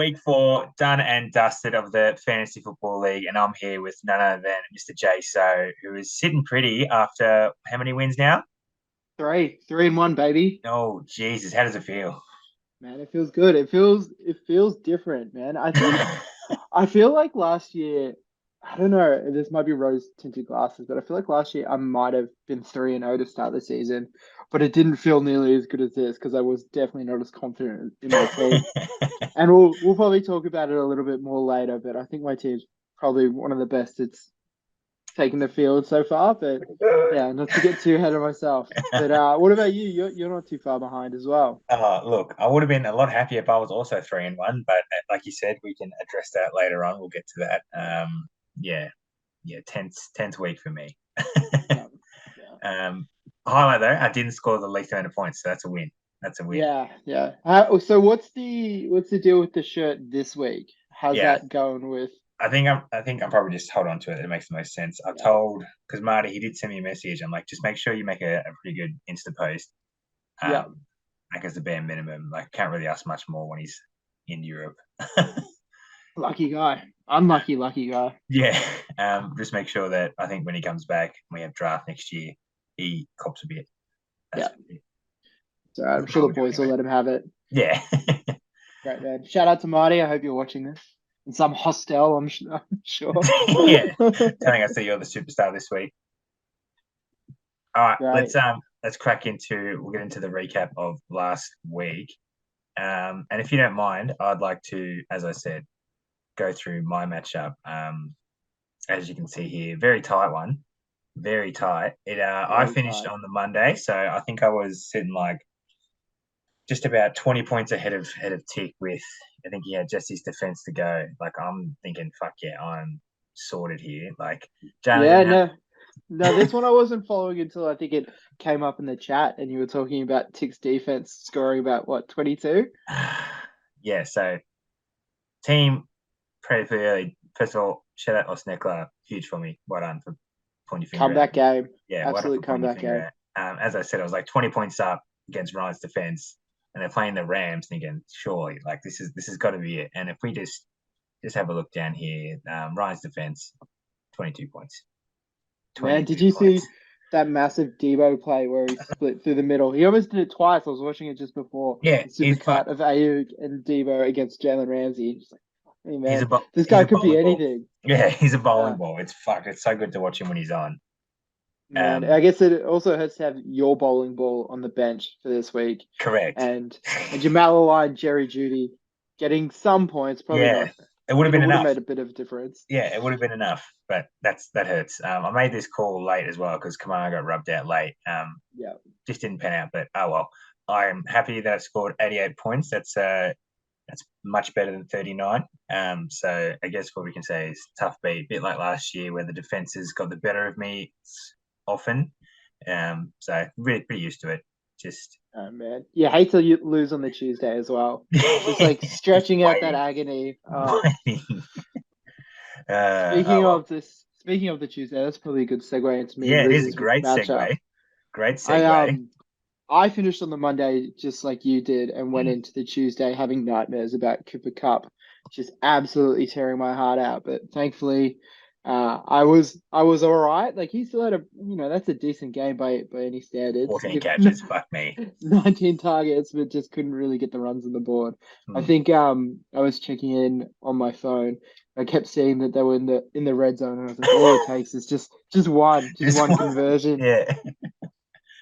week 4 done and dusted of the Fantasy Football League, and I'm here with none other than Mr. J So, who is sitting pretty after how many wins now? 3-1, baby. Oh, Jesus, how does it feel? Man, it feels good. It feels different, man. I feel like last year, I don't know, this might be rose-tinted glasses, but I feel like last year I might have been 3-0 to start the season, but it didn't feel nearly as good as this because I was definitely not as confident in my team. And we'll probably talk about it a little bit more later, but I think my team's probably one of the best it's taken the field so far. But yeah, not to get too ahead of myself. But what about you? You're not too far behind as well. Look, I would have been a lot happier if I was also 3-1, but like you said, we can address that later on. We'll get to that. Yeah, yeah, tenth week for me. Yeah, yeah, Highlight though, I didn't score the least amount of points, so that's a win. That's a win. yeah, yeah. So what's the deal with the shirt this week? How's Yeah, that going with? I think I'm probably just hold on to it. It makes the most sense. I Yeah, told because Marty he did send me a message. I'm like, just make sure you make a pretty good Insta post. yeah. Like as the bare minimum. Like can't really ask much more when he's in Europe. Lucky guy. Unlucky, lucky guy. Yeah. Just make sure that I think when he comes back, we have draft next year, he cops a bit. That's Yeah. So I'm what sure I the would do boys will anyway. let him have it. Yeah. Great man. Shout out to Marty. I hope you're watching this in some hostel. I'm sure. Yeah. Telling us that you're the superstar this week. All right, Great. let's crack into we'll get into the recap of last week. And if you don't mind, I'd like to, as I said, go through my matchup. As you can see here, very tight one, very tight. I Very finished tight. on the Monday, so I think I was sitting like just about 20 points ahead of Tick with I think he had just his defense to go. Like I'm thinking, fuck yeah, I'm sorted here. Like Jalen Yeah, didn't have. no, no, this one I wasn't following until I think it came up in the chat and you were talking about Tick's defense scoring about what, 22? Yeah, so team pretty early. First of all, shout out Osnekla, huge for me. Well done for pointing your finger at Comeback him. game. Yeah, well done for Absolute pointing your comeback game. finger at. As I said, I was like 20 points up against Ryan's defense, and they're playing the Rams, thinking surely like this has got to be it. And if we just have a look down here, Ryan's defense, 22 points, Man, did 22 you points. see that massive Debo play where he split through the middle? He almost did it twice. I was watching it just before. Yeah, The super cut of Ayuk and Debo against Jalen Ramsey. Just like, hey he's man, a this he's guy a could be bowling ball. anything. Yeah, he's a Yeah. bowling ball. It's fucked. It's so good to watch him when he's on. Man, Um, I guess it also hurts to have your bowling ball on the bench for this week, correct. and Jamal aligned Jerry Judy getting some points, probably Yeah, not. it I would have mean, it been would have enough. made a bit of a difference. Yeah, it would have been enough, but that hurts. I made this call late as well because Kamara got rubbed out late. Yeah, Just didn't pan out, but oh well. I'm happy that I scored 88 points. That's much better than 39. So I guess what we can say is tough beat, a bit like last year where the defenses got the better of me often. So really pretty used to it. Just oh man, you hate to lose on the Tuesday as well. Just like just stretching out that waiting, agony. waiting. Oh Speaking well. of this, speaking of the Tuesday, that's probably a good segue into me and Yeah, it is a Riz's great matchup. segue. Great I segue. um I finished on the Monday just like you did and went Mm. into the Tuesday having nightmares about Cooper Cup, just absolutely tearing my heart out. But thankfully, I was all right. Like he still had that's a decent game by any standards. 14 catches. Fuck me. 19 targets, but just couldn't really get the runs on the board. I Mm. think I was checking in on my phone. I kept seeing that they were in the red zone, and I was like, all it takes is just Just one one. conversion. Yeah.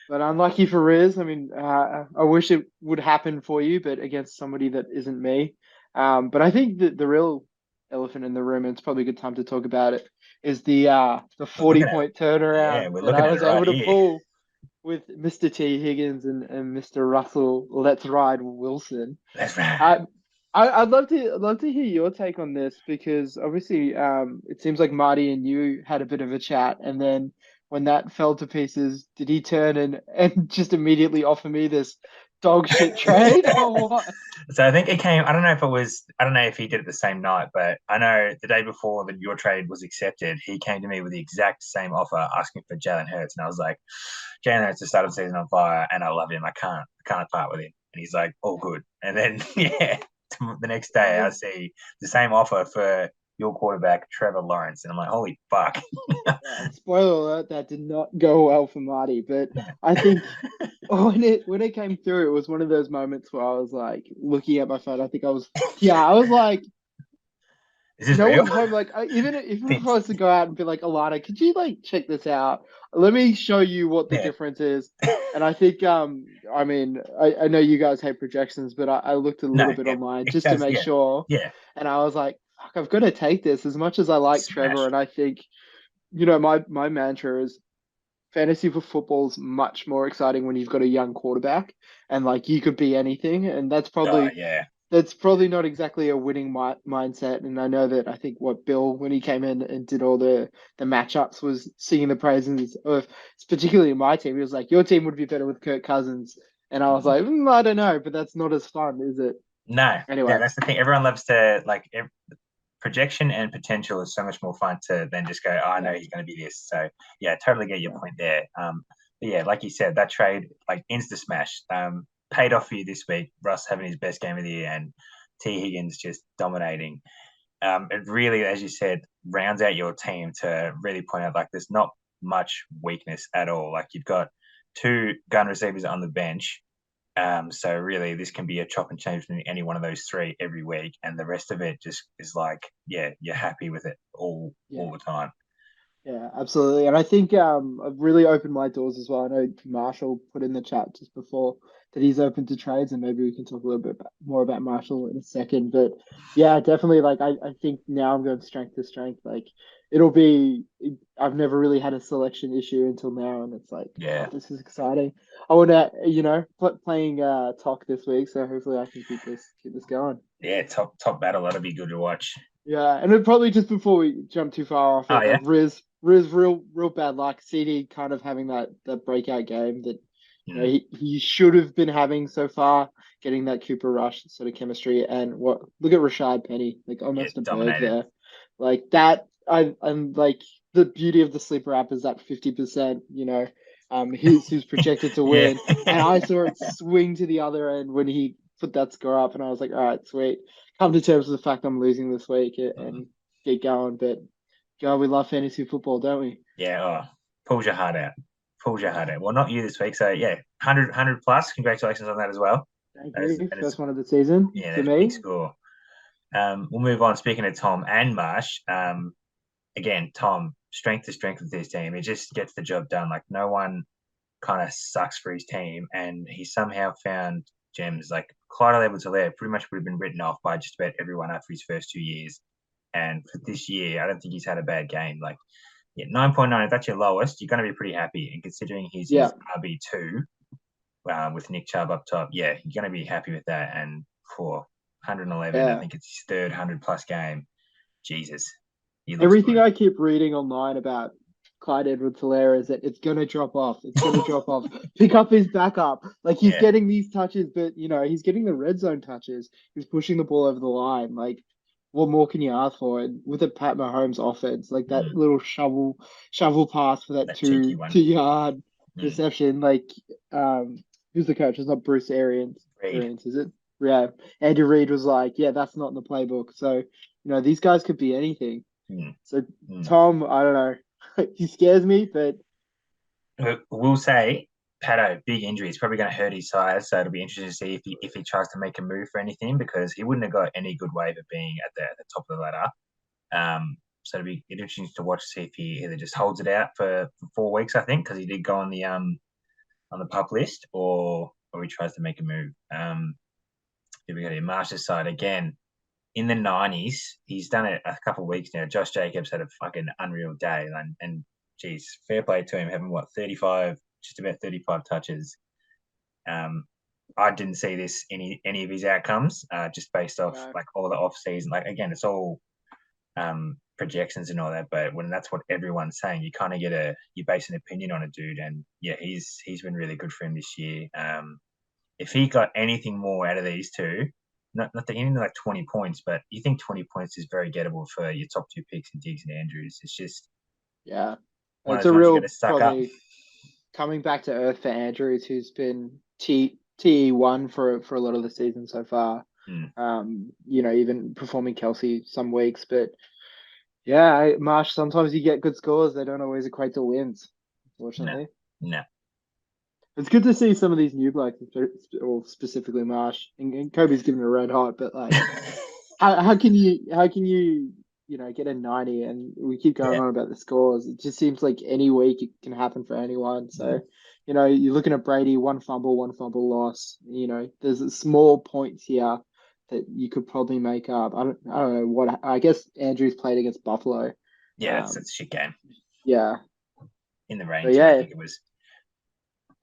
But unlucky for Riz. I mean, I wish it would happen for you, but against somebody that isn't me. But I think that the real elephant in the room, and it's probably a good time to talk about it, is the We're 40 looking at point yeah, turnaround we're that looking I at it was right able to here. pull with Mr. T Higgins and Mr. Russell. Let's ride Wilson. That's right. I, I'd love to hear your take on this because obviously it seems like Marty and you had a bit of a chat, and then when that fell to pieces, did he turn and just immediately offer me this dog shit trade or what? So I think it came. I don't know if he did it the same night, but I know the day before that your trade was accepted, he came to me with the exact same offer, asking for Jalen Hurts, and I was like, Jalen Hurts has started the season on fire, and I love him. I can't part with him. And he's like, all good. And then yeah, the next day I see the same offer for your quarterback, Trevor Lawrence. And I'm like, holy fuck. Yeah, spoiler alert, that did not go well for Marty. But I think when it came through, it was one of those moments where I was like looking at my phone. I was like, Is this no real? one's home. Like, even if I was to go out and be like, Alana, could you like check this out? Let me show you what the Yeah. difference is. And I think, I mean, I know you guys hate projections, but I looked a No, little bit online it just to does. make Yeah. sure. Yeah. And I was like, fuck, I've got to take this as much as I like Trevor. Smash. And I think, my mantra is fantasy for football's much more exciting when you've got a young quarterback and like you could be anything. And Oh, yeah. that's probably not exactly a winning mindset. And I know that I think what Bill, when he came in and did all the matchups, was singing the praises of, particularly my team. He was like, your team would be better with Kirk Cousins. And I was like, I don't know, but that's not as fun, is it? No. Yeah, Anyway, that's the thing. Everyone loves to projection and potential is so much more fun to than just go, oh, I yeah, know he's going to be this. So yeah, totally get your yeah, point there. But yeah, like you said, that trade like insta smash paid off for you this week. Russ having his best game of the year and T Higgins just dominating. It really, as you said, rounds out your team to really point out like there's not much weakness at all. Like you've got two gun receivers on the bench, so really, this can be a chop and change between any one of those three every week, and the rest of it just is like, yeah, you're happy with it yeah. all the time. Yeah, absolutely. And I think I've really opened my doors as well. I know Marshall put in the chat just before that he's open to trades, and maybe we can talk a little bit more about Marshall in a second. But yeah, definitely. Like I think now I'm going strength to strength. Like it'll be. I've never really had a selection issue until now, and it's like, oh, Yeah, this is exciting. I want to, playing talk this week, so hopefully I can keep this going. yeah, top battle. That'll be good to watch. Yeah, and then probably just before we jump too far off Oh it, yeah, like Riz, real bad luck. CD kind of having that breakout game that mm, he should have been having so far, getting that Cooper Rush sort of chemistry, and what look at Rashad Penny, like yeah, almost a bird dominated. there, like that. I'm like the beauty of the sleeper app is that 50%, who's projected to Yeah, win, and I saw it swing to the other end when he put that score up, and I was like, all right, sweet, come to terms with the fact I'm losing this week mm, and get going. But God, we love fantasy football, don't we? yeah. Oh, pulls your heart out. Pulls your heart Yeah. out. Well, not you this week. So yeah, 100 plus. Congratulations on that as well. Thank That is you. that is First one of the season yeah, for that's a big me. score. We'll move on. Speaking of Tom and Marsh, again, Tom, strength to strength with his team. He just gets the job done. Like no one kind of sucks for his team, and he somehow found gems. Like Clyde Edwards-Helaire pretty much would have been written off by just about everyone after his first 2 years. And for this year, I don't think he's had a bad game. Like, yeah, 9.9, if that's your lowest, you're going to be pretty happy. And considering he's Yeah. his RB2 with Nick Chubb up top, yeah, you're going to be happy with that. And for 111, I Yeah. think it's his third 100 plus game. Jesus, he looks Everything good. I keep reading online about Clyde Edwards-Helaire is that it's gonna drop off. It's gonna drop off. Pick up his backup. Like he's Yeah. getting these touches, but he's getting the red zone touches. He's pushing the ball over the line. Like, what more can you ask for? And with a Pat Mahomes offense, like that Mm, little shovel pass for that that cheeky two one. two yard Mm, reception. Like, who's the coach? It's not Bruce Arians. Reed. Arians, is it? Yeah. Andy Reid was like, yeah, that's not in the playbook. So, these guys could be anything. Mm, So mm. Tom, I don't know. He scares me, but We'll say Pato, big injury. It's probably going to hurt his size, so it'll be interesting to see if he tries to make a move for anything because he wouldn't have got any good waiver being at the top of the ladder. So it'll be interesting to watch to see if he either just holds it out for 4 weeks, I think, because he did go on the pup list, or he tries to make a move. Here we go to Marsh's side again. In the 90s, he's done it a couple of weeks now. Josh Jacobs had a fucking unreal day, and geez, fair play to him having what 35, just about 35 touches. Um, I didn't see this any of his outcomes, just based off no. like all the off season. Like again, it's all projections and all that, but when that's what everyone's saying, you kind of get you base an opinion on a dude, and yeah, he's been really good for him this year. If he got anything more out of these two, not that he didn't like 20 points, but you think 20 points is very gettable for your top two picks in Diggs and Andrews. It's just Yeah. one of It's those a ones you got real to suck up. probably coming back to earth for Andrews, who's been TE1 for a lot of the season so far. Mm, Even performing Kelsey some weeks. But yeah, Marsh, sometimes you get good scores. They don't always equate to wins, no, unfortunately. no. It's good to see some of these new blokes, or specifically Marsh. And Kobe's giving it a red hot, but like, how can you get a 90? And we keep going Yeah. on about the scores. It just seems like any week it can happen for anyone. Mm, So, you're looking at Brady, one fumble loss. There's small points here that you could probably make up. I don't know what. I guess Andrews played against Buffalo. yeah, Um, it's a shit game yeah, in the but rain too. I yeah. think it was.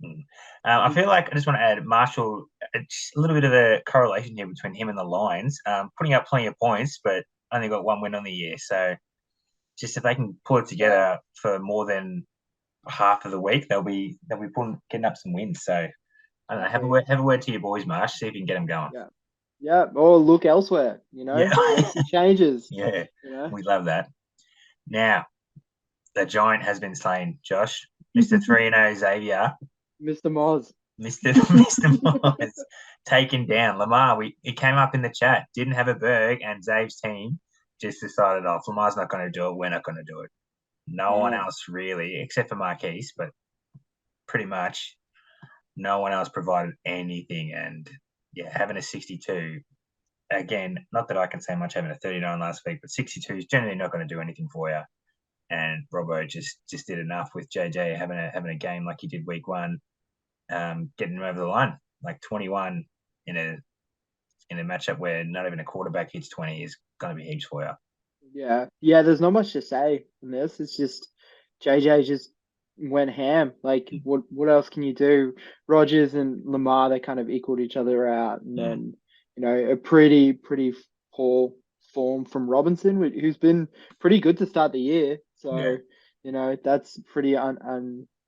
Mm. I feel like I just want to add Marshall. It's a little bit of a correlation here between him and the Lions, putting up plenty of points, but only got one win on the year. So just if they can pull it together for more than half of the week, they'll be getting up some wins. So I don't know. Have a Exactly. word to your boys, Marsh. See if you can get them going. Yeah. Yeah. Or look elsewhere, Yeah, make some changes, yeah, you know. we love that. Now the giant has been slain. Josh, Mister 3-0 Xavier, Mr. Moz. Mister Myers, taken down. Lamar, it came up in the chat. Didn't have a berg, and Zave's team just decided, oh, if Lamar's not going to do it, we're not going to do it. No one Damn. else really, except for Marquise, but pretty much no one else provided anything. And yeah, having a 62 again, not that I can say much having a 39 last week, but 62 is generally not going to do anything for you. And Robbo just did enough with JJ having a game like he did week one, getting him over the line. Like 21 in a matchup where not even a quarterback hits 20 is going to be heaps for you. Yeah. Yeah, there's not much to say in this. It's just JJ just went ham. Like what else can you do? Rogers and Lamar, they kind of equaled each other out. And Mm, then, a pretty poor form from Robinson, who's been pretty good to start the year. yeah, So, that's pretty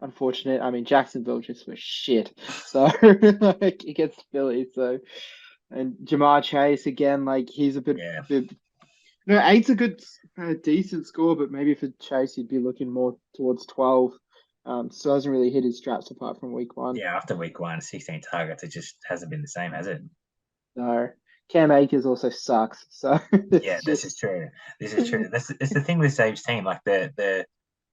unfortunate. I mean, Jacksonville just was shit. So like against Philly. So and Jamar Chase again, like he's a yeah, bit no, eight's a good, decent score, but maybe for Chase, you'd be looking more towards 12. Still hasn't really hit his straps apart from week one. yeah. After week one, 16 targets, it just hasn't been the same, has it? No, Cam Akers also sucks. So Yeah, it's this is just, true. This is true. This it's the thing with Zave's team. Like the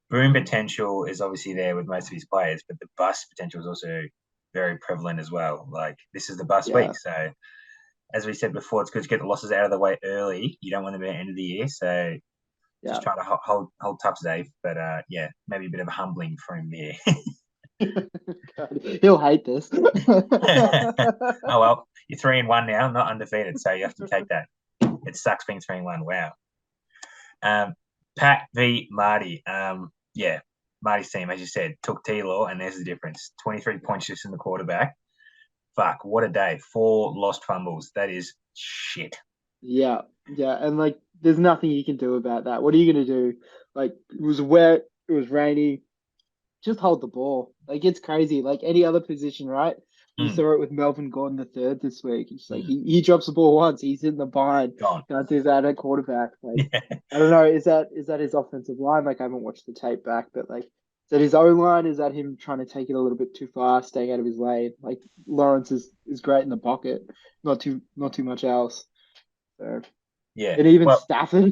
boom potential is obviously there with most of his players, but the bust potential is also very prevalent as well. Like this is the bust yeah, week, so as we said before, it's good to get the losses out of the way early. You don't want them at the end of the year, so just yeah. try to hold tough, Dave. But yeah, maybe a bit of a humbling for him here. God, he'll hate this. Oh well, you're 3-1 now, not undefeated, so you have to take that. It sucks being 3-1. Wow. Um, Pat v Marty. Yeah, Marty's team, as you said, took T-Law, and there's the difference. 23 points just in the quarterback. Fuck, what a day. 4 lost fumbles. That is shit. Yeah, yeah, and like, there's nothing you can do about that. What are you gonna do? Like, it was wet, it was rainy. Just hold the ball. Like it's crazy. Like any other position, right? You Mm, saw it with Melvin Gordon the third this week. It's like mm, he drops the ball once, he's in the bind. gone. Can't do that at quarterback. Like Yeah. I don't know, is that his offensive line? Like I haven't watched the tape back, but like is that his own line? Is that him trying to take it a little bit too far, staying out of his lane? Like Lawrence is great in the pocket, not too much else. So Yeah. and even Well, Stafford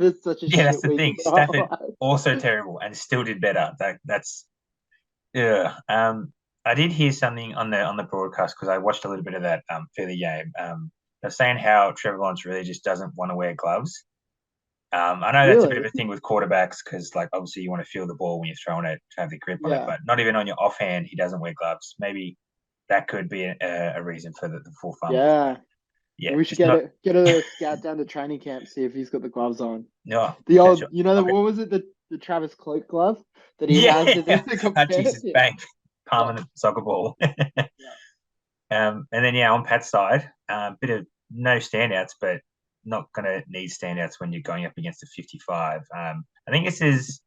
is such a yeah, that's shit the week thing. as well. Stafford also terrible and still did better. That's yeah. I did hear something on the broadcast because I watched a little bit of that Philly game. They're saying how Trevor Lawrence really just doesn't want to wear gloves. I know that's a bit of Really? a thing with quarterbacks because, like, obviously you want to feel the ball when you're throwing it to have the grip on it, Yeah. but not even on your offhand, he doesn't wear gloves. Maybe that could be a reason for the full fumbles. But Yeah. yeah, We should just not. get a scout down to training camp, see if he's got the gloves on. No, The that's old, right. Okay. what was it, the Travis Cloak glove that he has that Yeah. they Oh, compared? Jesus, Yeah, bang, yeah, palming the soccer ball. yeah. And then yeah, on Pat's side, bit of no standouts, but not going to need standouts when you're going up against a 55. I think this is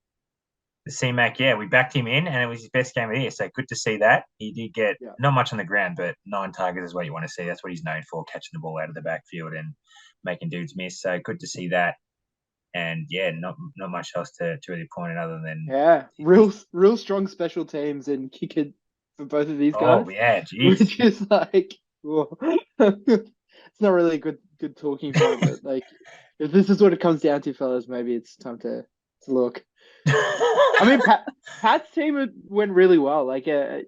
the C-Mac. Yeah, we backed him in, and it was his best game of the year. So good to see that. He did get Yeah. not much on the ground, but 9 targets is what you want to see. That's what he's known for, catching the ball out of the backfield and making dudes miss. So good to see that. And yeah, not much else to really point at other than Yeah. he's, Real strong special teams and kicking for both of these guys, oh yeah, geez. which is like, whoa. it's not really a good talking point, but like if this is what it comes down to, fellas, maybe it's time to look. I mean, Pat's team went really well. Like, I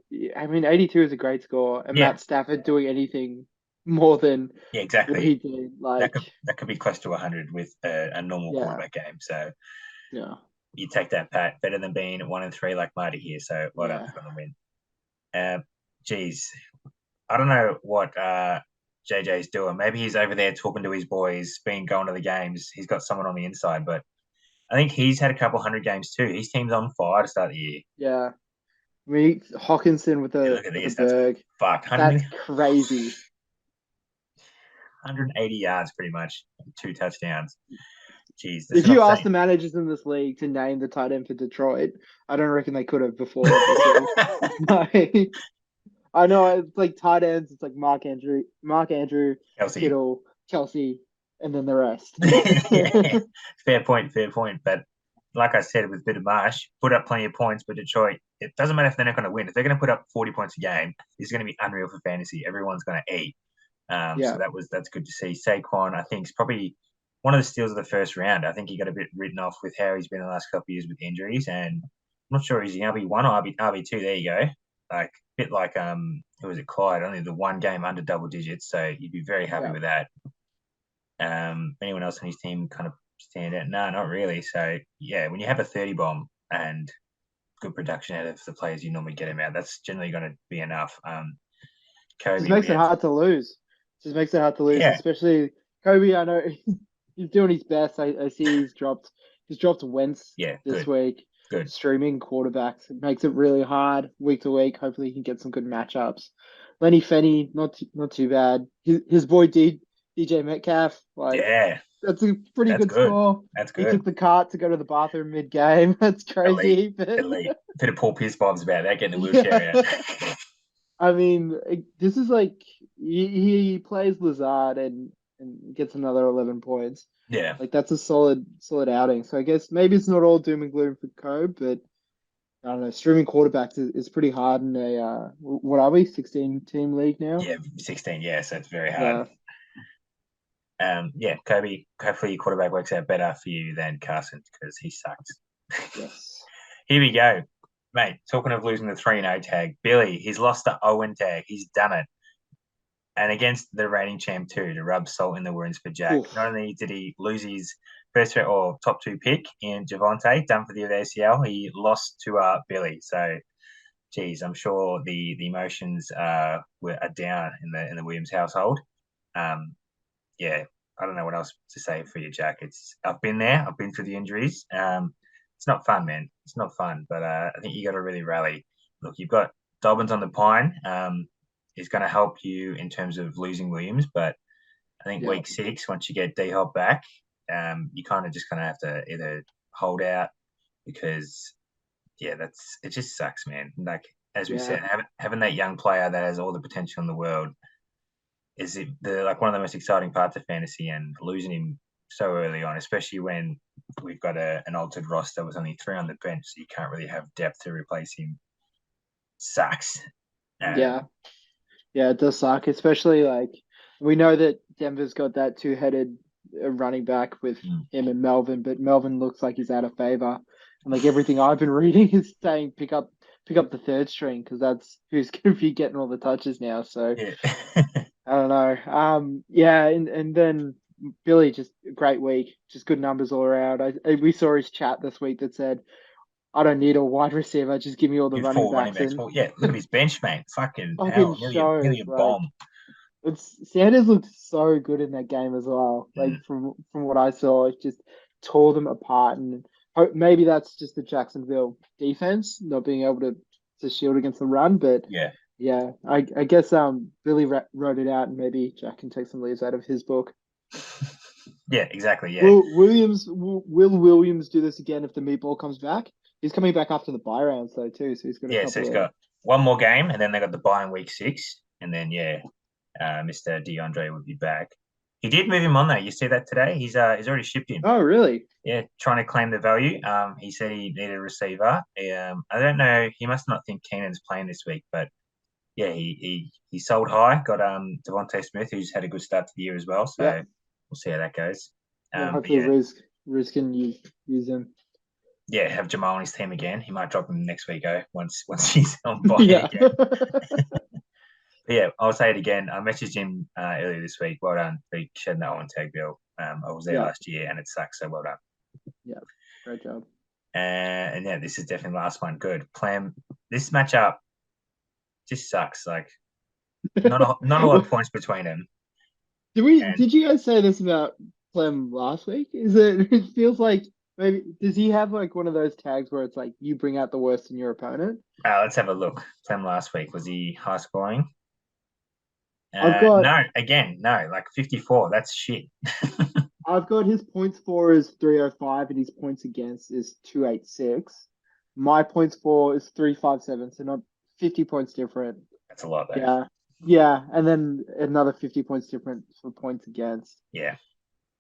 mean, 82 is a great score, and Yeah, Matt Stafford doing anything more than yeah, what exactly. he did, That like, could be close to 100 with a normal yeah, quarterback game. So yeah, you take that, Pat. Better than being 1-3 like Marty here. So well done yeah. for the win. Geez, I don't know what JJ's doing. Maybe he's over there talking to his boys, been going to the games. He's got someone on the inside, but I think he's had a couple hundred games too. His team's on fire to start the year. Yeah. Me Hawkinson with Yeah, a look at with a this. That's berg. fucked. That's crazy. 180 yards pretty much, 2 touchdowns. Jeez, that's If what I'm you ask saying. the managers in this league to name the tight end for Detroit, I don't reckon they could have before this week. Like, I know it's like tight ends, it's like Mark Andrew, Kelsey. Kittle, Kelsey, and then the rest. Yeah, fair point, fair point. But like I said, with a bit of Marsh, put up plenty of points, but Detroit, it doesn't matter if they're not going to win. If they're going to put up 40 points a game, it's going to be unreal for fantasy. Everyone's going to eat. So Yeah, that's good to see. Saquon, I think, is probably one of the steals of the first round. I think he got a bit written off with how he's been the last couple of years with injuries, and I'm not sure he's RB1 or RB2. There you go. Like a bit like who was it, Clyde? Only the one game under double digits, so you'd be very happy yeah, with that. Anyone else on his team kind of stand out? No, not really. So yeah, when you have a 30 bomb and good production out of the players you normally get him out, that's generally going to be enough. just Kobe, we makes it had hard to lose. Just makes it hard to lose, yeah, especially Kobe. I know he's doing his best. I see he's dropped Wentz yeah, this good, week. good. Streaming quarterbacks, it makes it really hard week to week. Hopefully, he can get some good matchups. Lenny Fenney, not too bad. His boy DJ Metcalf, like Yeah, that's a pretty that's good good. score. That's He good. took the cart to go to the bathroom mid game. That's Elite, crazy, but elite. Bit of Paul Pierce vibes about that, getting the wheelchair yeah. out. I mean, this is like he plays Lazard and gets another 11 points. Yeah, Like that's a solid outing. So I guess maybe it's not all doom and gloom for Kobe, but I don't know. Streaming quarterbacks is pretty hard in a what are we 16 team league now? yeah, 16. Yeah, so it's very hard. Yeah. Yeah, Kobe. Hopefully, your quarterback works out better for you than Carson because he sucks. Yes. Here we go, mate. Talking of losing the 3-0 tag, Billy, he's lost the Owen tag. He's done it. And against the reigning champ too, to rub salt in the wounds for Jack. Not Oof. only did he lose his first or top 2 pick in Javante, done for the ACL, he lost to Billy. So, geez, I'm sure the emotions are down in the Williams household. Um, yeah, I don't know what else to say for you, Jack. I've been there. I've been through the injuries. It's not fun, man. It's not fun. But I think you got to really rally. Look, you've got Dobbins on the pine. Is going to help you in terms of losing Williams, but I think Yeah. week 6, once you get D Hop back, you kind of just kind of have to either hold out because yeah, it just sucks, man. Like as we Yeah. said, having that young player that has all the potential in the world is like one of the most exciting parts of fantasy, and losing him so early on, especially when we've got an altered roster with only 3 on the bench, so you can't really have depth to replace him. Sucks. Yeah. Um, Yeah, it does suck, especially like we know that Denver's got that two-headed running back with mm, him and Melvin, but Melvin looks like he's out of favor. And like everything I've been reading is saying pick up the third string because that's who's going to be getting all the touches now. So yeah, I don't know. Yeah, and then Billy just a great week, just good numbers all around. We saw his chat this week that said, "I don't need a wide receiver, just give me all the good running 4 running backs." backs. And Well, yeah, look at his bench, mate. Fucking fucking hell, nearly shows a like. bomb. Sanders looked so good in that game as well. Mm, Like from what I saw, it just tore them apart. And maybe that's just the Jacksonville defense not being able to shield against the run. But yeah, yeah, I guess Billy wrote it out, and maybe Jack can take some leaves out of his book. yeah, exactly. Yeah, Will Williams do this again if the meatball comes back? He's coming back after the bye rounds though too, so he's got a yeah. So he's couple of got one more game, and then they got the bye in week 6, and then yeah, Mr. DeAndre would be back. He did move him on though. You see that today? He's already shipped him. Oh, really? Yeah, trying to claim the value. He said he needed a receiver. I don't know. He must not think Keenan's playing this week, but yeah, he sold high. Got Devontae Smith, who's had a good start to the year as well. So Yeah. we'll see how that goes. Yeah. But Hopefully yeah, Riz can use him. yeah, have Jamal on his team again. He might drop him next week, once he's on bye Yeah. again. But yeah, I'll say it again. I messaged him earlier this week. Well done for shedding that one tag bill. I was there Yeah. last year and it sucks. So well done. Yeah. Great job. And yeah, this is definitely the last one. Good. Plan. This matchup just sucks. Like not a lot of points between them. And Did you guys say this about Clem last week? It feels like maybe does he have like one of those tags where it's like you bring out the worst in your opponent? let's have a look. Clem last week, was he high scoring? I've got No, again, no, like 54. That's shit. I've got his points for is 305 and his points against is 286. My points for is 357, so not 50 points different. That's a lot, though. Yeah. Yeah, and then another 50 points different for points against. Yeah.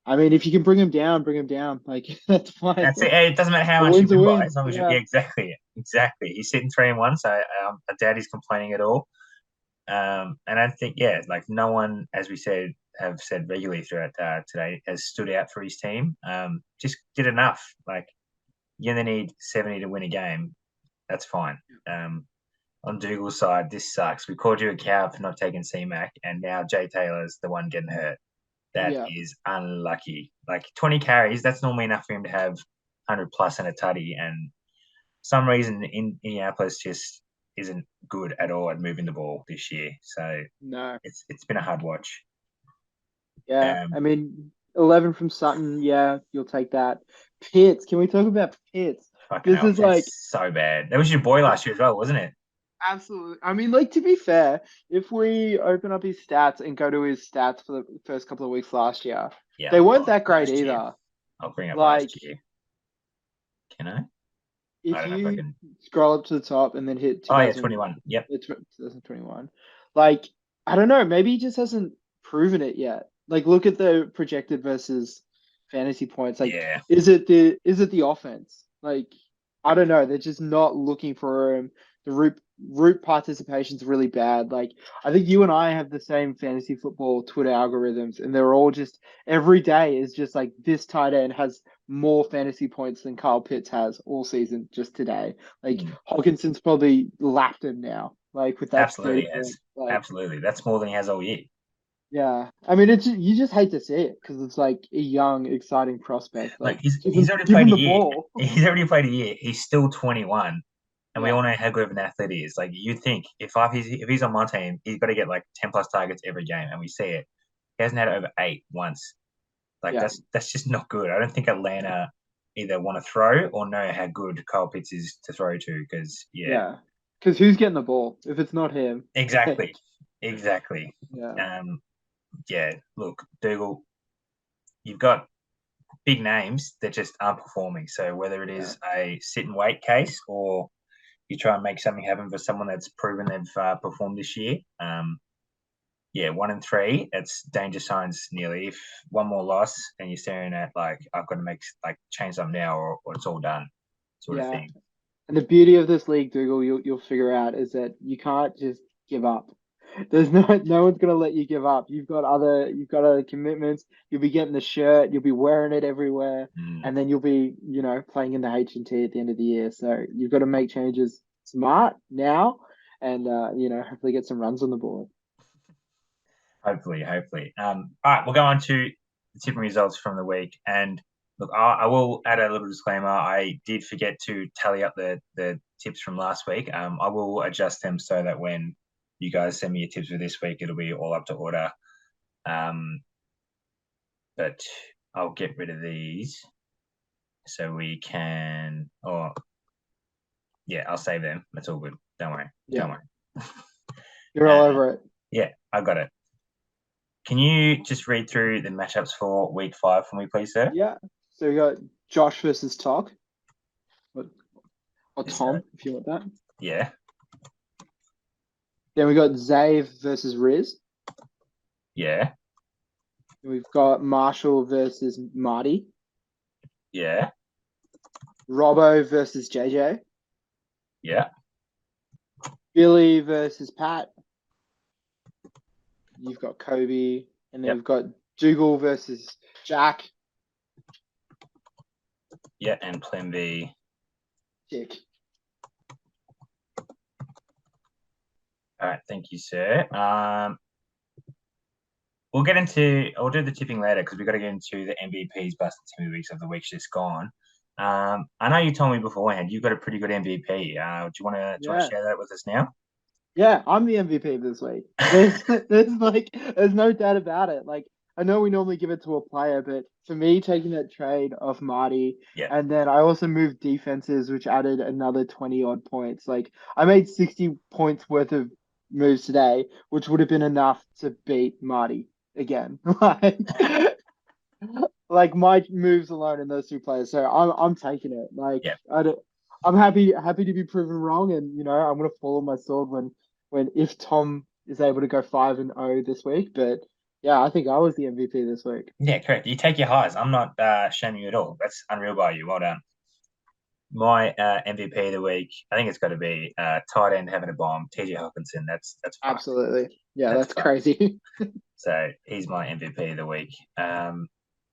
I mean, if you can bring him down, bring him down. Like that's fine. That's it. It doesn't matter how A much you win's a win by, win. as long as Yeah. exactly. He's sitting 3-1, so I doubt he's complaining at all. And I think, yeah, like no one, as we have said regularly throughout today, has stood out for his team. Just did enough. Like you only need 70 to win a game. That's fine. On Dougal's side, this sucks. We called you a cow for not taking C-Mac, and now Jay Taylor's the one getting hurt. That Yeah. is unlucky. Like 20 carries, that's normally enough for him to have 100 plus and a tutty. And some reason in Indianapolis just isn't good at all at moving the ball this year. So No. it's been a hard watch. Yeah. I mean, 11 from Sutton. Yeah, you'll take that. Pitts. Can we talk about Pitts? Fucking This hell, is like it's so bad. That was your boy last year as well, wasn't it? absolutely. I mean, like to be fair, if we open up his stats and go to his stats for the first couple of weeks last year, Yeah. they weren't that great Last year. either. I'll bring up Like last year. Can I? I if don't know if I you can. scroll up to the top and then hit Oh, yeah, 2000, 21. Yep. 2021, like I don't know, maybe he just hasn't proven it yet. Like look at the projected versus fantasy points. Like Yeah. is it the offense? Like I don't know. They're just not looking for him. The root participation's really bad. Like I think you and I have the same fantasy football Twitter algorithms, and they're all just every day is just like this tight end has more fantasy points than Kyle Pitts has all season just today. Like Hawkinson's probably lapped him now. Like with that 30 Absolutely has. points. Like Absolutely. That's more than he has all year. yeah. I mean you just hate to see it because it's like a young, exciting prospect. Like Like he's already give played him a the year. ball. He's already played a year. He's still 21, and we Yeah. all know how good of an athlete he is. Like you'd think if he's on my team, he's got to get like 10 plus targets every game, and we see it. He hasn't had over 8 once. Like Yeah. that's just not good. I don't think Atlanta either want to throw or know how good Kyle Pitts is to throw to. Because Yeah. Because who's getting the ball if it's not him? exactly, exactly. Yeah. Yeah. Look, Dougal, you've got big names that just aren't performing. So whether it is a sit and wait case or you try and make something happen for someone that's proven they've performed this year, 1-3, it's danger signs nearly. If one more loss and you're staring at like I've got to change something now or it's all done, sort of Yeah. thing. And the beauty of this league, Dougal, you'll figure out is that you can't just give up. There's no one's gonna let you give up. You've got other commitments. You'll be getting the shirt. You'll be wearing it everywhere, and then you'll be playing in the H&T at the end of the year. So you've got to make changes smart now, and hopefully get some runs on the board. Hopefully. All right, we'll go on to the tipping results from the week. And look, I will add a little disclaimer. I did forget to tally up the tips from last week. I will adjust them so that when you guys send me your tips for this week, it'll be all up to order. But I'll get rid of these so we can. I'll save them. That's all good. Don't worry. Yeah. Don't worry. You're all over it. Yeah, I got it. Can you just read through the matchups for week 5 for me, please, sir? Yeah. So we got Josh versus Todd. Or Yes, Tom, sir. if you want that. Yeah. Then we got Zave versus Riz. Yeah. We've got Marshall versus Marty. Yeah. Robbo versus JJ. Yeah. Billy versus Pat. you've got Kobe, and then Yep. we've got Dougal versus Jack. Yeah, and Plan B. Chick. All right, thank you, sir. We'll do the tipping later because we've got to get into the MVPs, busted team of the weeks of the week's just gone. I know you told me beforehand you've got a pretty good MVP. Do you want to Yeah. share that with us now? Yeah, I'm the MVP of this week. There's no doubt about it. Like I know we normally give it to a player, but for me taking that trade off Marty, Yeah. and then I also moved defenses, which added another 20 odd points. Like I made 60 points worth of moves today, which would have been enough to beat Marty again. Like my moves alone in those two players. So I'm taking it. Like Yeah. I'm happy to be proven wrong, and I'm gonna fall on my sword when if Tom is able to go 5-0 this week. But yeah, I think I was the MVP this week. Yeah, correct. You take your highs. I'm not shaming you at all. That's unreal by you. Well done. My MVP of the week, I think it's got to be tight end having a bomb, TJ Hawkinson. That's fucked. Absolutely. Yeah, That's that's fucked. crazy. So he's my MVP of the week.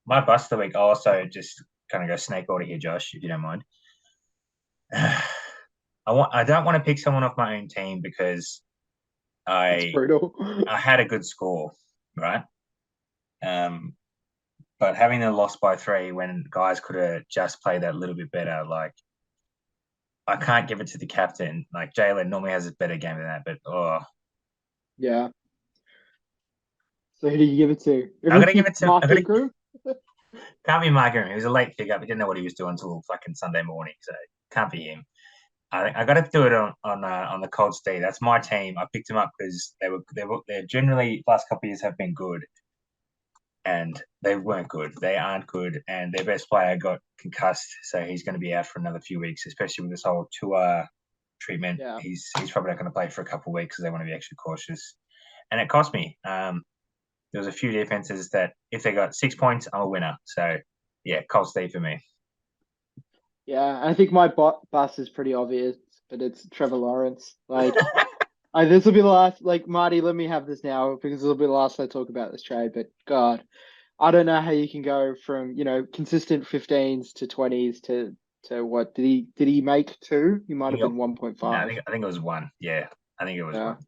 My bust of the week, I'll also just kind of go snake order here, Josh, if you don't mind. I don't want to pick someone off my own team because It's I brutal. I had a good score, right? But having the loss by 3 when guys could have just played that a little bit better, like I can't give it to the captain. Like Jalen normally has a better game than that, but Yeah. So who do you give it to? I gotta give it to I Mark gotta Ingram? can't be Mark Ingram. He was a late pickup. He didn't know what he was doing until fucking Sunday morning, so can't be him. I got to do it on the Cold Steve. That's my team. I picked him up because they're generally last couple of years have been good, and they weren't good. They aren't good, and their best player got concussed, so he's going to be out for another few weeks, especially with this whole tour treatment. Yeah. He's probably not going to play for a couple of weeks because they want to be extra cautious, and it cost me. There was a few defenses that if they got 6 points, I'm a winner. So yeah, Cold Steve for me. Yeah, I think my bust is pretty obvious, but it's Trevor Lawrence. Like this will be the last. Like Marty, let me have this now because it'll be the last I talk about this trade. But God, I don't know how you can go from consistent 15s to 20s to what did he make two? He might have been No, 1.5. I think it was one. Yeah, I think it was Yeah. one.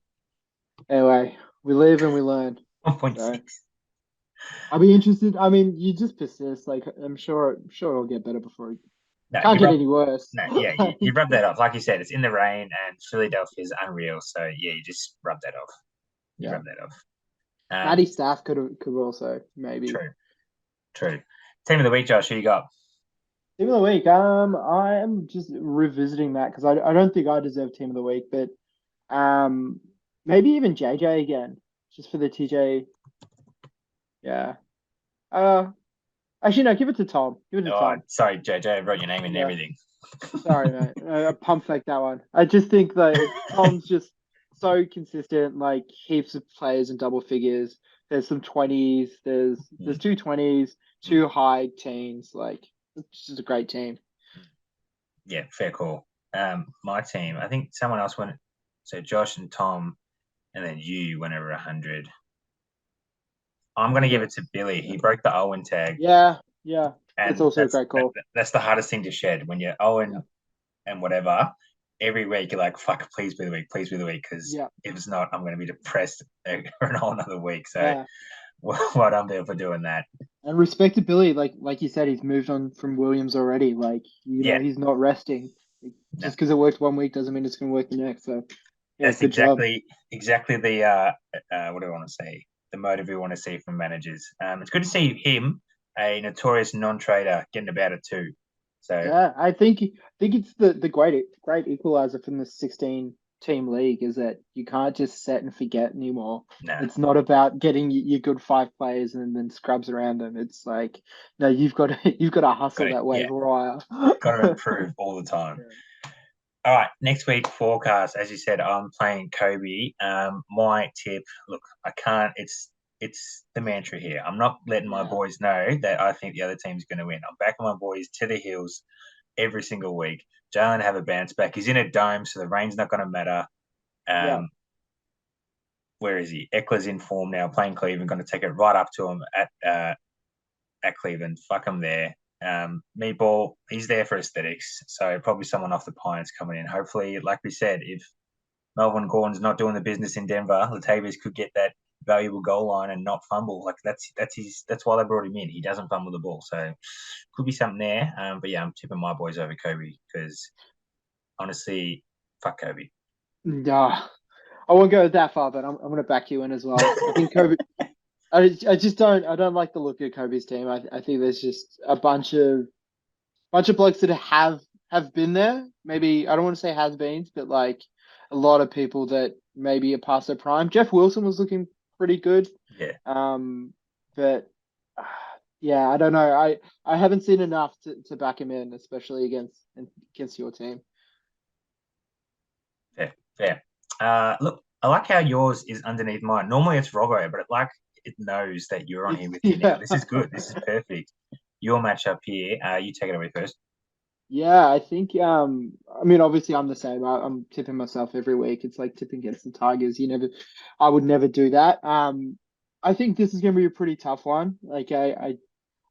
Anyway, we live and we learn. So 1.6. I'll be interested. I mean, you just persist. Like I'm sure it'll get better before it No, can't get any worse. no, yeah, you rub that off. Like you said, it's in the rain and Philadelphia is unreal. So yeah, you just rub that off. You Yeah. rub that off. Matty Staff could also maybe. True, true. Team of the week, Josh. Who you got? Team of the week. I am just revisiting that because I don't think I deserve team of the week, but um, maybe even JJ again, just for the TJ. Yeah. Uh, actually no, give it to Tom. Give it to Oh, Tom. sorry, JJ. I wrote your name and Yeah. everything. Sorry, mate. I pump fake that one. I just think that Tom's just so consistent. Like heaps of players in double figures. There's some 20s. There's two 20s, two high teens. Like it's just a great team. Yeah, fair call. My team. I think someone else went. So Josh and Tom, and then you went over 100. I'm going to give it to Billy. He broke the Owen tag, Yeah, yeah. That's and also a great call. that's the hardest thing to shed when you're Yeah, Owen and whatever. Every week you're like, "Fuck, please be the week, please be the week," because yeah, if it's not, I'm going to be depressed for a whole another week. So, yeah. what I'm there for doing that. And respectability, like you said, he's moved on from Williams already. Like Yeah, he's not resting. no, Just because it worked one week doesn't mean it's going to work the next. So yeah, that's good job. exactly the what do I want to say? The motive we want to see from managers. It's good to see him, a notorious non-trader, getting about it too. So Yeah, I think it's the great equalizer from the 16 team league is that you can't just set and forget anymore. no, It's not about getting your good five players and then scrubs around them. It's like no, you've got to got hustle it. that Yeah, waiver wire. got to improve all the time. All right, next week forecast. As you said, I'm playing Kobe. My tip, look, I can't. It's the mantra here. I'm not letting my Yeah, boys know that I think the other team's going to win. I'm backing my boys to the hills every single week. Jalen have a bounce back. He's in a dome, so the rain's not going to matter. yeah, Um, where is he? Eckler's in form now, playing Cleveland. Going to take it right up to him at Cleveland. Fuck him there. Meatball, he's there for aesthetics. So probably someone off the Pines coming in. Hopefully, like we said, if Melvin Gordon's not doing the business in Denver, Latavius could get that valuable goal line and not fumble. Like that's why they brought him in. He doesn't fumble the ball, so could be something there. But yeah, I'm tipping my boys over Kobe because honestly, fuck Kobe. Nah, I won't go that far, but I'm going to back you in as well. I think Kobe. I just don't like the look of Kobe's team. I think there's just a bunch of blokes that have been there. Maybe I don't want to say has-beens, but like a lot of people that maybe are past their prime. Jeff Wilson was looking pretty good. Yeah. But uh, yeah, I don't know. I haven't seen enough to back him in, especially against your team. Fair. Look, I like how yours is underneath mine. Normally it's Robbo, but it knows that you're on here with you now. Yeah. This is good. This is perfect. Your matchup here. You take it away first. Yeah, I think I mean obviously I'm the same. I'm tipping myself every week. It's like tipping against the Tigers. I would never do that. I think this is gonna be a pretty tough one. Like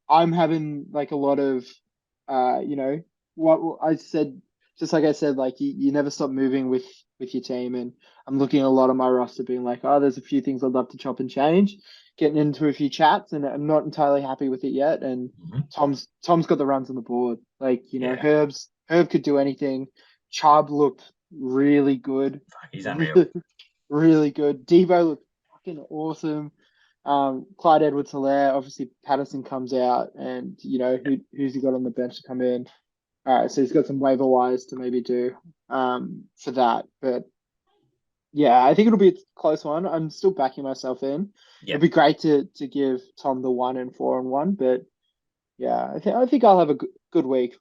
I'm having like a lot of what I said, just like I said, like you never stop moving with your team, and I'm looking at a lot of my roster being like, oh, there's a few things I'd love to chop and change, getting into a few chats, and I'm not entirely happy with it yet. And Mm-hmm. Tom's got the runs on the board. Like, Yeah. Herb could do anything. Chubb looked really good. He's unreal. Really, really good. Devo looked fucking awesome. Clyde Edwards-Helaire, obviously Patterson comes out, and who's he got on the bench to come in? All right, so he's got some waiver wires to maybe do for that. But yeah, I think it'll be a close one. I'm still backing myself in. Yeah. It'd be great to give Tom the 1 and 4 and 1, but yeah, I think I'll have a good week.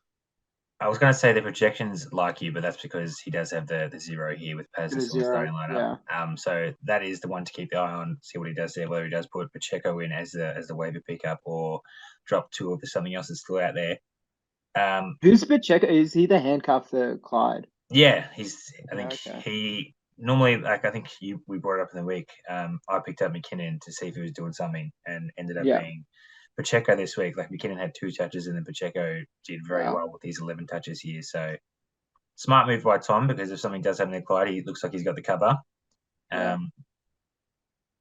I was going to say the projections like you, but that's because he does have the 0 here with Get Patterson a still in the zero. starting lineup. Yeah. So that is the one to keep the eye on, see what he does there, whether he does put Pacheco in as the waiver pickup or drop two if there's something else that's still out there. Who's Pacheco? Is he the handcuff for Clyde? Yeah, I Yeah, think okay. he normally, like, I think we brought it up in the week. I picked up McKinnon to see if he was doing something and ended up Yeah. being Pacheco this week. Like, McKinnon had 2 touches and then Pacheco did very Wow. well with his 11 touches here. So smart move by Tom, because if something does happen to Clyde, he looks like he's got the cover. Yeah.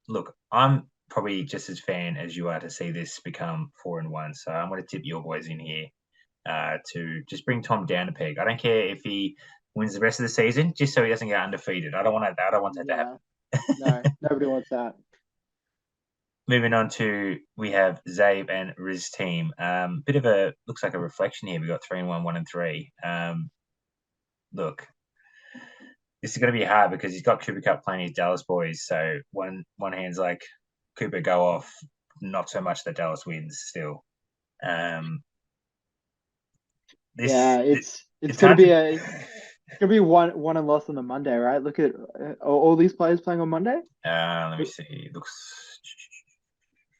Look, I'm probably just as fan as you are to see this become 4-1. So I'm going to tip your boys in here to just bring Tom down a peg. I don't care if he wins the rest of the season, just so he doesn't get undefeated. I don't want that. I don't want that to Yeah. happen. No, nobody wants that. Moving on to, we have Zabe and Riz team. Bit of looks like a reflection here. We got 3-1, 1-3. Look, this is going to be hard because he's got Cooper Cup playing his Dallas boys. So one hand's like, Cooper go off, not so much that Dallas wins still. Yeah, it's it's gonna hard be to. a it's gonna be one and lost on the Monday, right? Look at all these players playing on Monday. Let me see. It looks.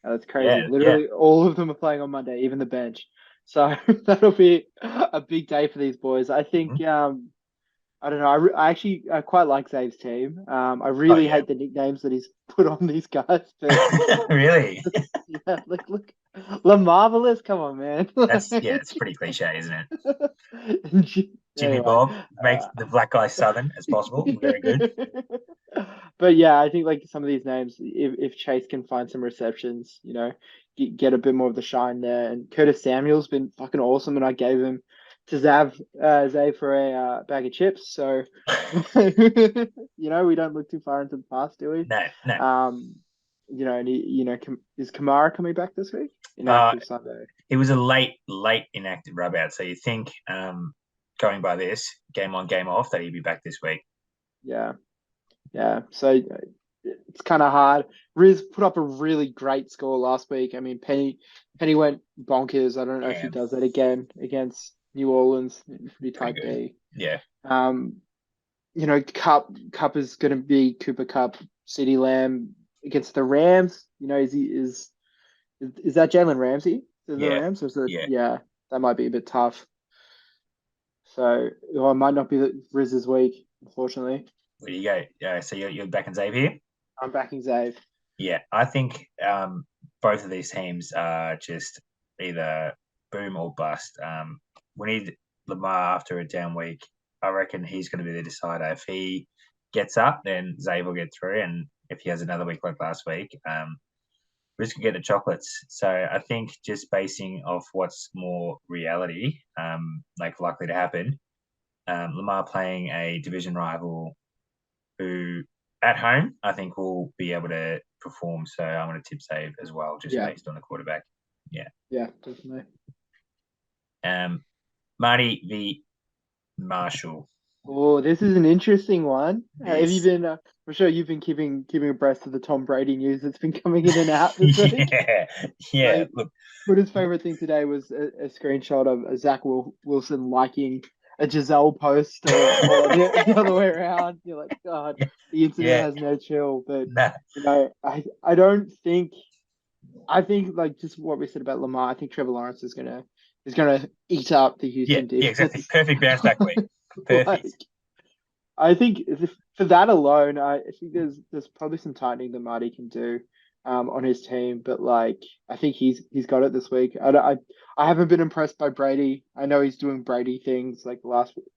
Oh, that's Yeah, crazy. yeah. Literally, all of them are playing on Monday, even the bench. So that'll be a big day for these boys. I think. Mm-hmm. I don't know. I actually quite like Zave's team. I Oh really yeah. hate the nicknames that he's put on these guys, but Really? yeah, look, La Marvelous. Come on, man. It's pretty cliche, isn't it? Jimmy Anyway, Bob, make the black guy southern as possible. Very good. but yeah, I think like some of these names, if Chase can find some receptions, get a bit more of the shine there. And Curtis Samuel's been fucking awesome, and I gave him to Zav for a bag of chips. So, we don't look too far into the past, do we? No, no. And is Kamara coming back this week? Uh, Inactive Sunday. it was a late inactive rub out. So you think, going by this game on, game off, that he'd be back this week? Yeah. Yeah. So it's kind of hard. Riz put up a really great score last week. I mean, Penny went bonkers. I don't know if he Yeah, does that again against New Orleans. Pretty pretty tight good. D. Yeah. Cup is going to be Cooper Cup, CeeDee Lamb against the Rams. Is that Jalen Ramsey? Is it the Yeah. Rams? Or is it? Yeah. Yeah, that might be a bit tough. So, it might not be the Riz's week, unfortunately. Where do you go? So you're back in Xavier here? I'm backing Zave. Yeah, I think both of these teams are just either boom or bust. We need Lamar after a down week. I reckon he's going to be the decider. If he gets up, then Zay will get through, and if he has another week like last week, we're just gonna get the chocolates. So I think just basing off what's more reality, like likely to happen, Lamar playing a division rival who at home, I think will be able to perform. So I'm going to tip save as well, just Yeah, based on the quarterback. Yeah. yeah, definitely. Marty v. Marshall. Oh, this is an interesting one. Have you This. been? I'm sure you've been keeping abreast of the Tom Brady news that's been coming in and out this week. Yeah. Yeah. Like, Look. but his favorite thing today was a screenshot of Wilson liking a Giselle post or the other way around. You're like, God, the internet Yeah. has no chill. But Nah. I don't think. I think like just what we said about Lamar. I think Trevor Lawrence is gonna eat up the Yeah. Houston Yeah. Exactly. defense. Perfect bounce back week. Like, Perfect. I think for that alone, I think there's probably some tightening that Marty can do on his team, but like I think he's got it this week. I haven't been impressed by Brady. I know he's doing Brady things like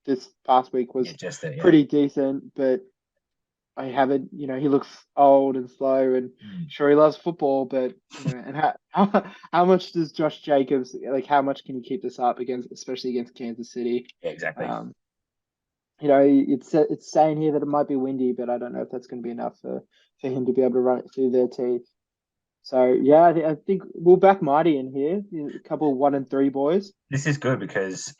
this past week Yeah. was Just that. Yeah. pretty decent, but I haven't, he looks old and slow, and Mm. sure he loves football, but and how much does Josh Jacobs like? How much can he keep this up against, especially against Kansas City? Yeah. Exactly. Um, it's saying here that it might be windy, but I don't know if that's going to be enough for him to be able to run it through their teeth. So yeah, I think we'll back Marty in here. A couple of 1 and 3 boys. This is good because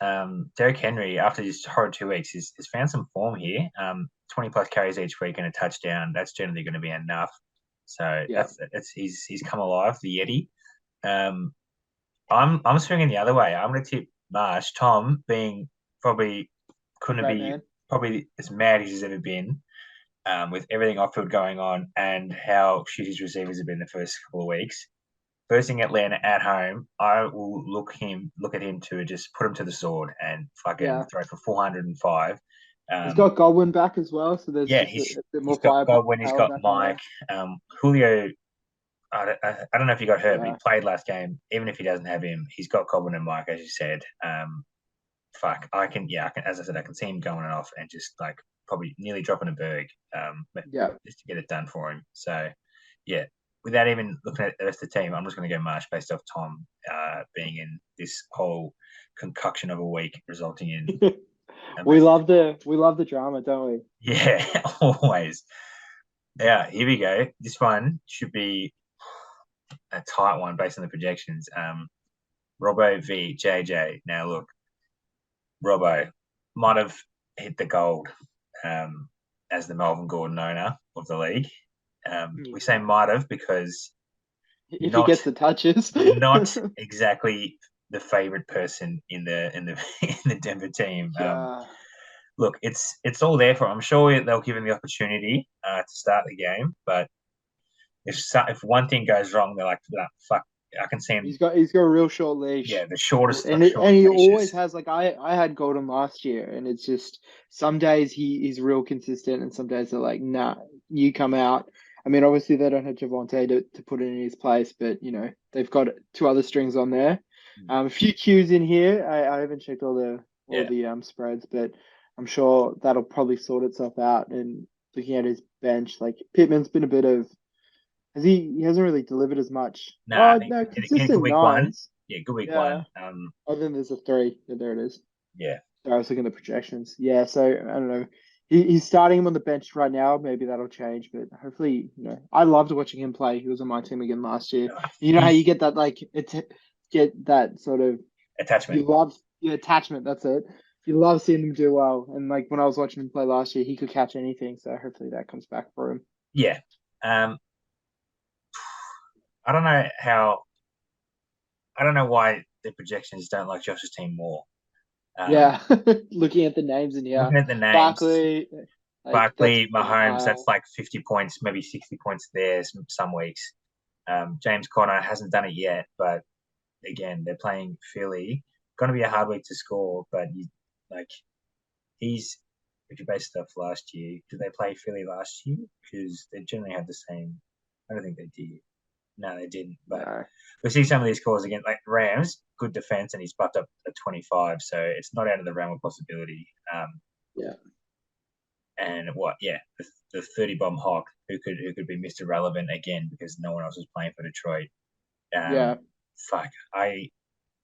Derrick Henry, after his horrid 2 weeks, has found some form here. 20 plus carries each week and a touchdown. That's generally going to be enough. So Yeah, that's he's come alive, the Yeti. Um, I'm swinging the other way. I'm going to tip Marsh. Tom being probably couldn't great be man. probably as mad as he's ever been, with everything off field going on and how shit his receivers have been the first couple of weeks. Versing Atlanta at home, I will look at him to just put him to the sword and fucking Yeah, throw for 405. he's Um, got Godwin back as well, so there's yeah, just a bit he's more got Godwin, he's firepower got back in there. Mike, Julio. I don't know if he got hurt, but he Yeah, played last game. Even if he doesn't have him, he's got Godwin and Mike, as you said. Fuck, I can, as I said, I can see him going off and just like probably nearly dropping a berg, yeah. just to get it done for him. So, yeah, without even looking at the rest of the team, I'm just going to go Marsh based off Tom being in this whole concoction of a week, resulting in a We massive. love the drama, don't we? Yeah, always. Yeah, here we go. This one should be a tight one based on the projections. Robbo v JJ. Now, look, Robbo might have hit the gold um, as the Melbourne Gordon owner of the league. We say Yeah. might have because If he not gets the touches. not exactly the favorite person in the in the Denver team. Yeah. Look, it's all there for him. I'm sure they'll give him the opportunity to start the game, but if one thing goes wrong, they're like, "Ah, fuck. I can see him. He's got a real short Yeah, leash. the shortest And of short he always leashes. has like I had Golden last year, and it's just some days he's real consistent, and some days they're like, nah, you come out. I mean, obviously they don't have Javante to put it in his place, but they've got 2 other strings on there. A few Qs in here. I haven't checked all Yeah, the spreads, but I'm sure that'll probably sort itself out. And looking at his bench, like Pittman's been a bit of he hasn't really delivered as much. no, I Oh think no, in a good consistent week one. nines. Yeah, good week Yeah. one. Oh, then there's a 3. Yeah, there it is. Yeah, So I was looking at the projections. Yeah, so I don't know. He's starting him on the bench right now. Maybe that'll change, but hopefully, I loved watching him play. He was on my team again last year. You know how you he's get that like get that sort of you attachment. love your attachment. That's it. You love seeing him do well. And like when I was watching him play last year, he could catch anything. So hopefully that comes back for him. Yeah. Um, I don't know how. I don't know why the projections don't like Josh's team more. Um, Yeah, looking at the names in here, looking at the names, Barkley, like that's Barkley, pretty Mahomes, high. that's like 50 points, maybe 60 points there some weeks. James Conner hasn't done it yet, but again, they're playing Philly. Going to be a hard week to score, but like he's if you base stuff last year, did they play Philly last year? Because they generally had the same. I don't think they did. No, they didn't. But No. we see some of these calls again, like Rams, good defense, and he's bucked up at 25, so it's not out of the realm of possibility. Yeah. And what? Yeah, the 30 bomb Hawk who could be Mr. Relevant again because no one else was playing for Detroit. Yeah. Fuck,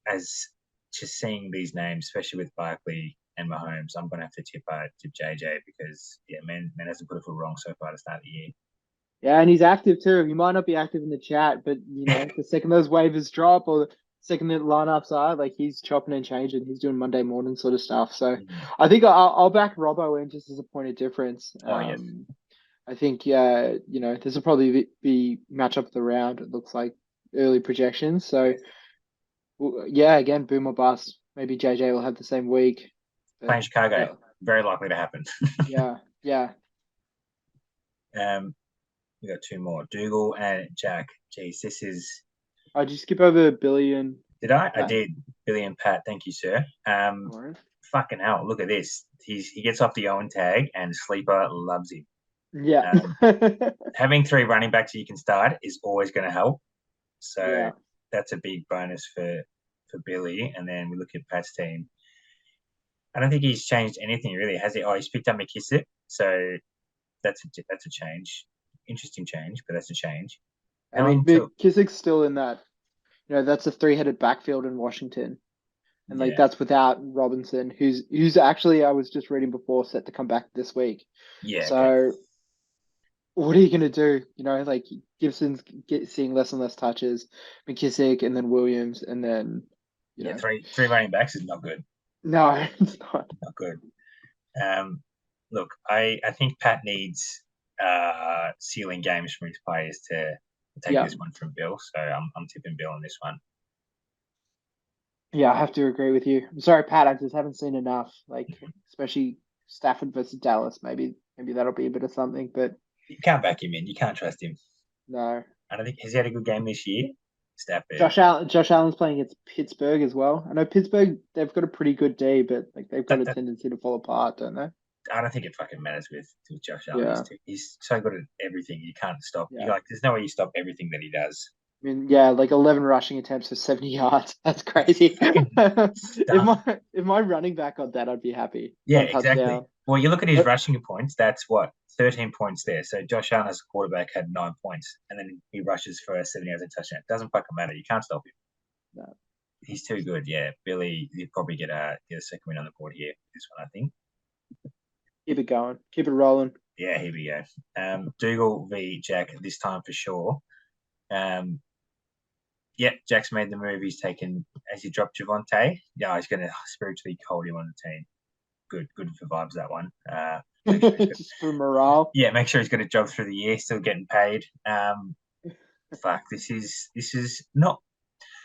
as just seeing these names, especially with Barkley and Mahomes, I'm gonna have to tip JJ because man hasn't put a foot wrong so far to start the year. Yeah, and he's active too. He might not be active in the chat, but the second those waivers drop or the second the lineups are, like he's chopping and changing. He's doing Monday morning sort of stuff. So I think I'll back Robbo in just as a point of difference. Oh yes. I think this will probably be matchup of the round. It looks like early projections. So yeah, again, boom or bust. Maybe JJ will have the same week. Playing Chicago, very likely to happen. Yeah. We got two more, Dougal and Jack. Jeez, this is. I just skip over Billy and. Did I? I did. Billy and Pat, thank you, sir. Fucking hell, look at this. He gets off the Owen tag, and Sleeper loves him. Yeah. Having three running backs you can start is always going to help. So that's a big bonus for Billy. And then we look at Pat's team. I don't think he's changed anything really, has he? Oh, he's picked up McKissick, so that's a change. Interesting change, but that's a change. McKissick's still in that. That's a three-headed backfield in Washington, and that's without Robinson, who's actually I was just reading before set to come back this week. Yeah. So, okay. What are you gonna do? Gibson's seeing less and less touches, McKissick, and then Williams, and then three running backs is not good. No, it's not. Not good. Look, I think Pat needs sealing games from his players to take this one from Bill. So I'm tipping Bill on this one. Yeah, I have to agree with you. I'm sorry, Pat. I just haven't seen enough. Especially Stafford versus Dallas. Maybe that'll be a bit of something. But you can't back him in. You can't trust him. No. I don't think has he had a good game this year. Stafford. Josh Allen's playing against Pittsburgh as well. I know Pittsburgh, they've got a pretty good day, but they've got a tendency to fall apart, don't they? I don't think it fucking matters with Josh Allen. Yeah. He's so good at everything. You can't stop. Yeah. There's no way you stop everything that he does. I mean, 11 rushing attempts for 70 yards. That's crazy. if my running back got that, I'd be happy. Yeah, exactly. Well, you look at his rushing points. That's what 13 points there. So Josh Allen as a quarterback had 9 points, and then he rushes for 70 yards and touchdown. It doesn't fucking matter. You can't stop him. No. He's too good. Yeah, Billy, you probably get a second win on the board here. This one, I think. Keep it going. Keep it rolling. Yeah, here we go. Dougal v. Jack this time for sure. Jack's made the move. He's taken, as he dropped Javonte. Yeah, he's going to spiritually hold him on the team. Good for vibes, that one. Just for morale. Yeah, make sure he's got a job through the year, still getting paid. This is not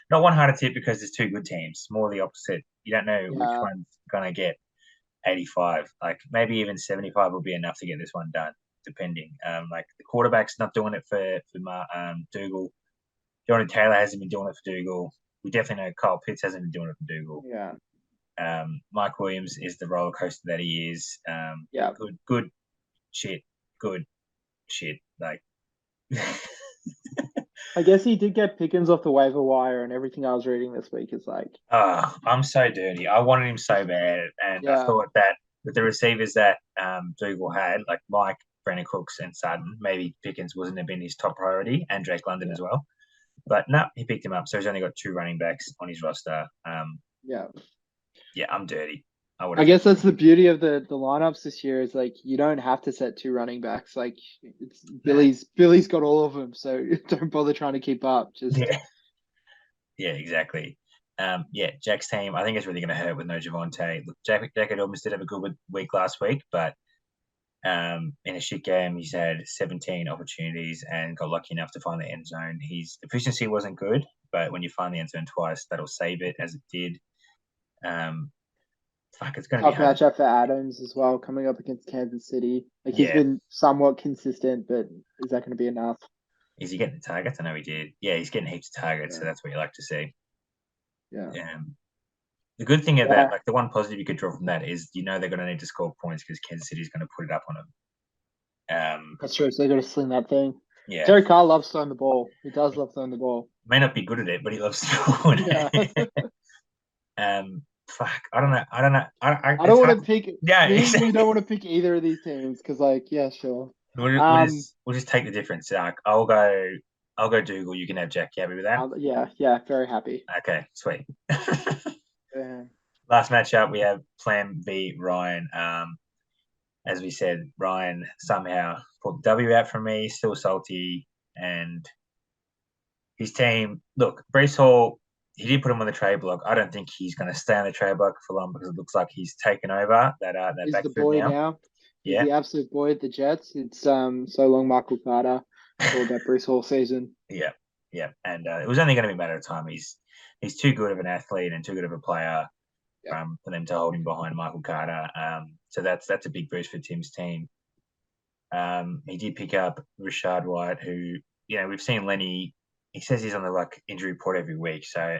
one hard to tip because there's two good teams. More the opposite. You don't know which one's going to get 85. Maybe even 75 will be enough to get this one done, depending. The quarterback's not doing it for Dougal. Jonathan Taylor hasn't been doing it for Dougal. We definitely know Kyle Pitts hasn't been doing it for Dougal. Yeah. Mike Williams is the roller coaster that he is. Good shit. I guess he did get Pickens off the waiver wire, and everything I was reading this week is I'm so dirty. I wanted him so bad, and I thought that with the receivers that Dougal had, like Mike, Brandon Cooks, and Sutton, maybe Pickens wasn't have been his top priority, and Drake London as well. But no, he picked him up, so he's only got 2 running backs on his roster. I'm dirty. I guess that's the beauty of the lineups this year is you don't have to set 2 running backs. Billy's got all of them, so don't bother trying to keep up. Exactly. Jack's team, I think it's really going to hurt with no Javonte. Look, Jack Edmonds did have a good week last week, but in a shit game, he's had 17 opportunities and got lucky enough to find the end zone. His efficiency wasn't good, but when you find the end zone twice, that'll save it, as it did. It's going to be tough matchup for Adams as well, coming up against Kansas City. He's been somewhat consistent, but is that going to be enough? Is he getting the targets? I know he did. Yeah, he's getting heaps of targets, so that's what you like to see. Yeah. The good thing of Yeah, that, like the one positive you could draw from that is, they're going to need to score points because Kansas City's going to put it up on them. that's true. So they got to sling that thing. Yeah, Derek Carr loves throwing the ball. He does love throwing the ball. may not be good at it, but he loves throwing Yeah. it. Fuck, I don't know. I don't know. I don't It's want hard. to pick. Yeah, Me and you exactly. don't want to pick either of these teams because, like, yeah, sure. We'll, we'll Um, just we'll just take the difference. Like, I'll go Dougal. You can have Jack. You happy with that? yeah, yeah, very happy. Okay, sweet. Yeah, Last matchup we have Plan v Ryan. As we said, Ryan somehow pulled the W out from me. Still salty, and his team. Look, Brees Hall. He did put him on the trade block. I don't think he's going to stay on the trade block for long because it looks like he's taken over that he's the backfield boy now. now. He's Yeah, the absolute boy at the Jets. It's so long, Michael Carter. It's all about Bruce Hall season. yeah, yeah. And it was only going to be a matter of time. He's too good of an athlete and too good of a player Yeah, for them to hold him behind Michael Carter. So that's a big boost for Tim's team. He did pick up Rashad White, who we've seen Lenny. He says he's on the injury report every week, so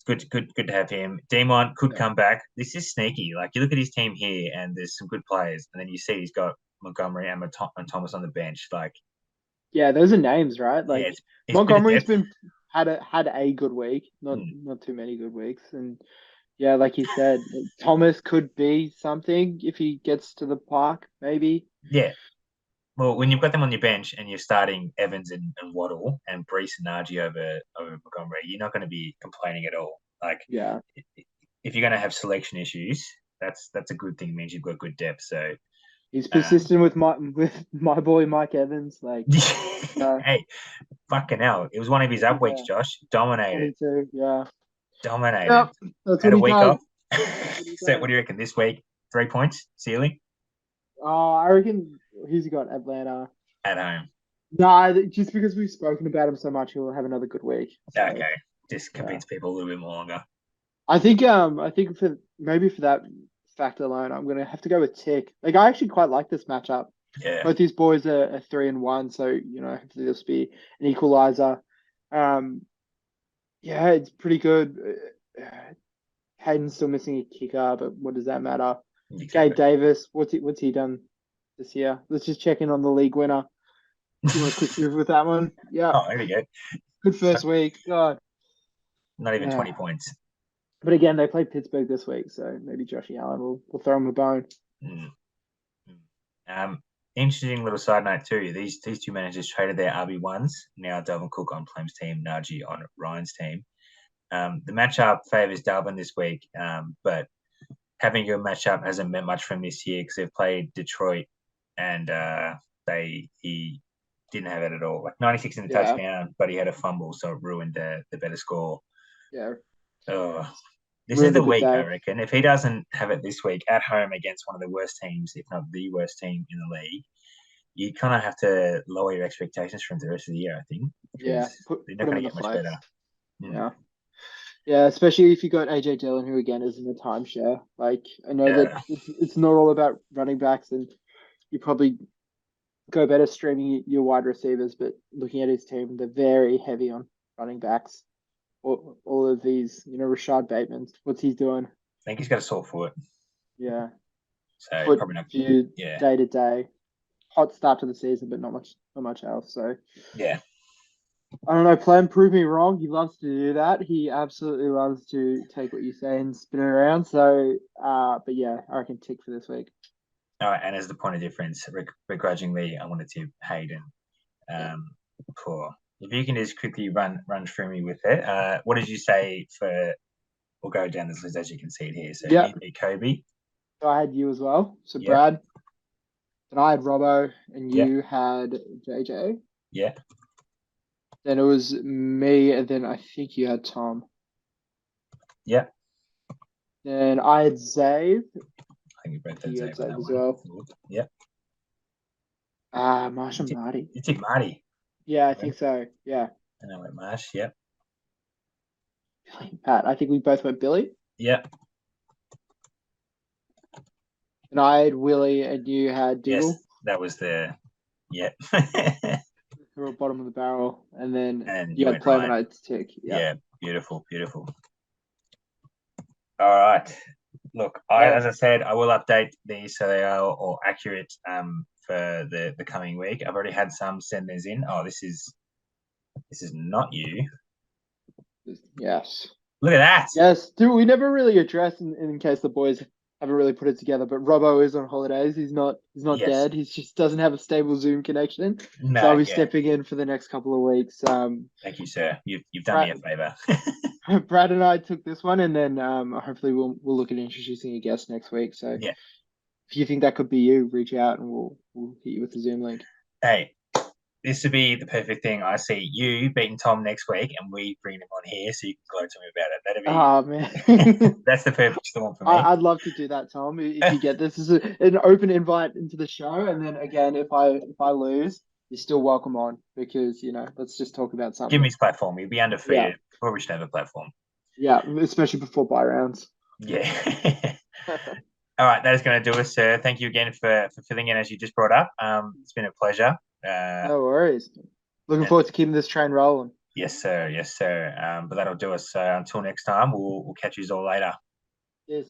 it's good to have him. Demont could yeah, come back. This is sneaky. Like you look at his team here, and there's some good players, and then you see he's got Montgomery and Thomas on the bench. Like, yeah. Those are names, right? yeah, Like it's a bit of Montgomery's depth. been had a good week, Mm, not too many good weeks, and yeah, like you said, Thomas could be something if he gets to the park, maybe. yeah. Well, when you've got them on your bench and you're starting Evans and Waddle and Brees and Najee over Montgomery, you're not going to be complaining at all. Like, Yeah, if you're going to have selection issues, that's a good thing. It means you've got good depth. So, he's um, persistent with my boy Mike Evans. Like, uh, hey, fucking hell, it was one of his up weeks. yeah, Josh dominated, 22. Yeah, dominated. yep. That's Had what a he week does. off. That's what he So, what does. do you reckon this week? 3 points ceiling I reckon he's got Atlanta. at home. Nah, just because we've spoken about him so much, he'll have another good week. So Okay, just yeah, convince people a little bit more longer. I think for that fact alone, I'm gonna have to go with Tick. Like I actually quite like this matchup. Yeah, Both these boys are 3-1, so hopefully this will be an equalizer. Um, yeah, it's pretty good. Hayden's still missing a kicker, but what does that matter? Gabe exactly. Davis, what's he done this year? Let's just check in on the league winner. You want to click through with that one? Yeah, Oh, here we go. good first week. God, Not even yeah. 20 points. But again, they play Pittsburgh this week, so maybe Joshy Allen will throw him a bone. Mm. Interesting little side note too. These two managers traded their RB1s. Now Dalvin Cook on Plem's team, Najee on Ryan's team. The matchup favors Dalvin this week, but having your matchup hasn't meant much from this year because they've played Detroit and he didn't have it at all. Like 96 in the Yeah, touchdown, but he had a fumble, so it ruined the better score. yeah, Oh, this is ruined a the good week, I day. reckon. If he doesn't have it this week at home against one of the worst teams, if not the worst team in the league, you kind of have to lower your expectations from the rest of the year, I think, Yeah, because put they're not put him going in to the get much better. flex. Mm. Yeah. Yeah, especially if you got AJ Dillon, who again is in the timeshare. Like I know that Yeah, it's not all about running backs, and you probably go better streaming your wide receivers. But looking at his team, they're very heavy on running backs. All of these, Rashad Bateman, what's he doing? I think he's got a sore foot, Yeah, so foot probably not. viewed Yeah, day to day. Hot start to the season, but not much else. So yeah. I don't know. Plan prove me wrong. He loves to do that. He absolutely loves to take what you say and spin it around. So, but yeah, I reckon tick for this week. All right, and as the point of difference, begrudgingly, I wanted to Hayden. Yeah. Um, for if you can just quickly run through me with it. What did you say for? We'll go down this list as you can see it here. So Yeah. you beat Kobe. So I had you as well. So Yep. Brad, and I had Robbo, and Yep. you had JJ. Yep. Then it was me, and then I think you had Tom. Yep. Then I had Zave. I think you I both think had you had Zave on Zave that as one. well. Yep. Marsh You and did, Marty. you did Marty. Yeah, I Right? think so. Yeah. And I went Marsh. Yep. Billy and Pat. I think we both went Billy. Yep. And I had Willie, and you had Yes, Diggle. that was the. Yep. We were bottom of the barrel. And then And you you had went Plum and Ryan. I had Tick. Yeah. Yeah. Beautiful. Beautiful. All right. Look, Yeah. as I said, I will update these so they are all accurate for the coming week. I've already had some send these in. Oh, this is not you. Yes. Look at that. Yes. Dude, we never really addressed in case the boys haven't really put it together, but Robbo is on holidays. He's not Yes. dead. He just doesn't have a stable Zoom connection. So No. I'll be Yeah. stepping in for the next couple of weeks. Thank you, sir. You've done me a Brad, favor. Brad and I took this one, and then hopefully we'll look at introducing a guest next week. So Yeah. if you think that could be you, reach out and we'll hit you with the Zoom link. Hey, this would be the perfect thing. I see you beating Tom next week, and we bring him on here so you can gloat to me about it. That'd be Ah man. that's the perfect storm for me. I'd love to do that, Tom. If you get this, an open invite into the show, and then again, if I lose, you're still welcome on because let's just talk about Give me something. his platform. He'll be Yeah, undefeated. Probably should have a platform. yeah, especially before buy rounds. Yeah. All right, that is going to do us, sir. Thank you again for filling in as you just brought up. It's been a pleasure. No worries. Looking And forward to keeping this train rolling. yes, sir. Yes, sir. But that'll do us. So until next time, we'll catch you all later. Cheers.